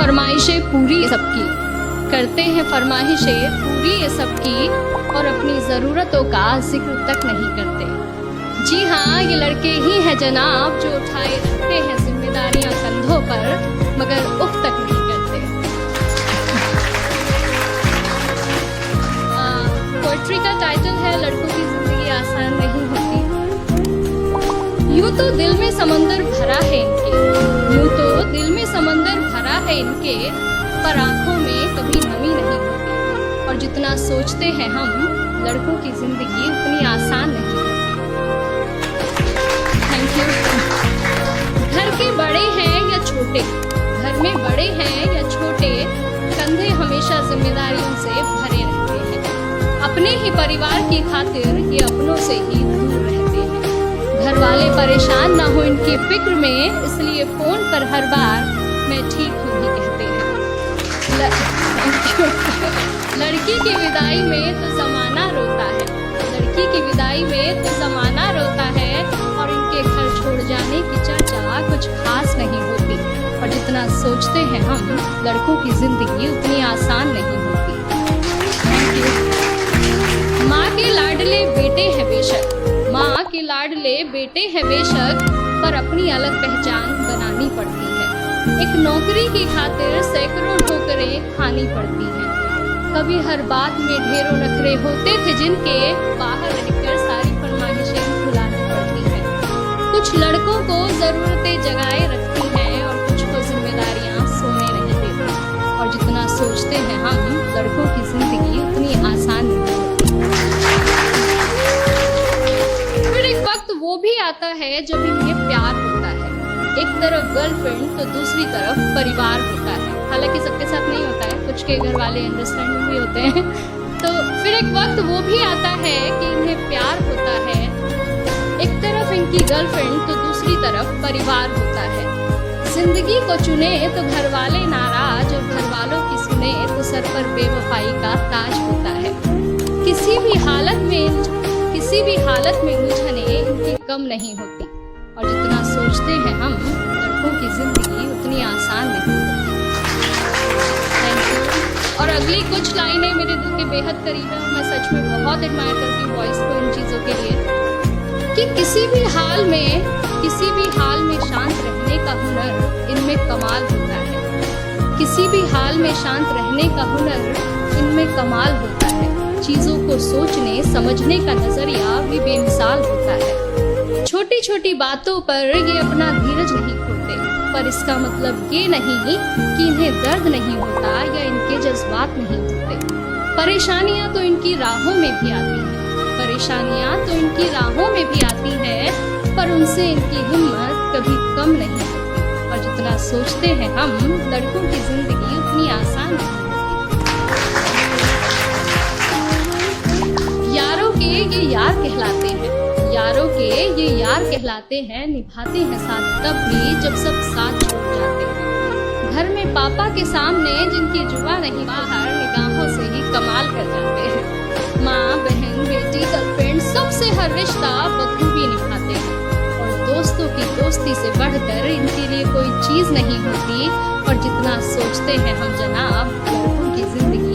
फरमाइशें पूरी सबकी, करते हैं फरमाइशें पूरी ये सबकी, और अपनी ज़रूरतों का जिक्र तक नहीं करते। जी हाँ, ये लड़के ही हैं जनाब जो उठाए रखते हैं जिम्मेदारियां कंधों पर, मगर उफ तक नहीं करते। पोएट्री का टाइटल है लड़कों की जिंदगी आसान नहीं होती। यूं तो दिल में समंदर भरा है इनके, यूं तो दिल में समंदर भरा है इनके, पर आंखों में कभी नमी नहीं होती। और जितना सोचते हैं हम, लड़कों की जिंदगी उतनी आसान नहीं होती। Thank you. घर के बड़े हैं या छोटे, घर में बड़े हैं या छोटे, कंधे हमेशा जिम्मेदारियों से भरे रहते हैं। अपने ही परिवार की खातिर ये अपनों से ही दूर रहते हैं। घर वाले परेशान ना हो इनकी फिक्र में, इसलिए फोन पर हर बार मैं ठीक हूँ ही कहते हैं। लड़की की विदाई में तो जमाना रोता है, लड़की की विदाई में तो जमाना रोता है, और इनके घर छोड़ जाने की चर्चा कुछ खास नहीं होती। और जितना सोचते हैं हम, लड़कों की जिंदगी उतनी आसान नहीं होती। माँ के लाडले बेटे हैं बेशक, माँ के लाडले बेटे हैं बेशक, पर अपनी अलग पहचान बनानी पड़ती है। एक नौकरी की खातिर सैकड़ों ठोकरें खानी पड़ती हैं। कभी हर बात में ढेरों नखरे होते थे जिनके, बाहर रहकर सारी फरमाइशें भुलानी पड़ती हैं। कुछ लड़कों को जरूरतें जगाए रखती हैं, और कुछ को जिम्मेदारियां सोने नहीं देती। और जितना सोचते हैं हम, लड़कों की जिंदगी उतनी आसान नहीं होती। फिर एक वक्त वो भी आता है जब इन्हें प्यार होता है। एक तरफ गर्लफ्रेंड तो दूसरी तरफ परिवार होता है। हालांकि सबके साथ नहीं होता है, कुछ के घर वाले अंडरस्टैंडिंग भी होते हैं। तो फिर एक वक्त वो भी आता है कि इन्हें प्यार होता है। एक तरफ इनकी गर्लफ्रेंड तो दूसरी तरफ परिवार होता है। जिंदगी को चुने तो घर वाले नाराज, और घर वालों की सुने तो सर पर बेवफाई का ताज होता है। किसी भी हालत में उलझने इनकी कम नहीं होती। और जितना सोचते हैं हम, लड़कों की जिंदगी उतनी आसान नहीं होती। Thank you. और अगली कुछ लाइनें मेरे दिल के बेहद करीब है, और मैं सच में बहुत एडमायर करती हूँ वॉइस को इन चीज़ों के लिए, कि किसी भी हाल में शांत रहने का हुनर इनमें कमाल होता है। किसी भी हाल में शांत रहने का हुनर इनमें कमाल होता है। चीज़ों को सोचने समझने का नजरिया भी बेमिसाल होता है। छोटी छोटी बातों पर ये अपना धीरज नहीं खोते, पर इसका मतलब ये नहीं कि इन्हें दर्द नहीं होता या इनके जज्बात नहीं होते। परेशानियां तो इनकी राहों में भी आती हैं, पर उनसे इनकी हिम्मत कभी कम नहीं होती। और जितना सोचते हैं हम, लड़कों की जिंदगी उतनी आसान नहीं होती। यारों के ये यार कहलाते हैं, निभाते हैं साथ तब भी जब सब साथ छोड़ जाते हैं। घर में पापा के सामने जिनकी जुआ नहीं, बाहर निगाहों से ही कमाल कर जाते हैं। माँ, बहन, बेटी, गर्लफ्रेंड, सबसे हर रिश्ता बखूबी निभाते हैं। और दोस्तों की दोस्ती से बढ़कर इनके लिए कोई चीज़ नहीं होती। और जितना सोचते हैं हम जनाब, लड़कों की जिंदगी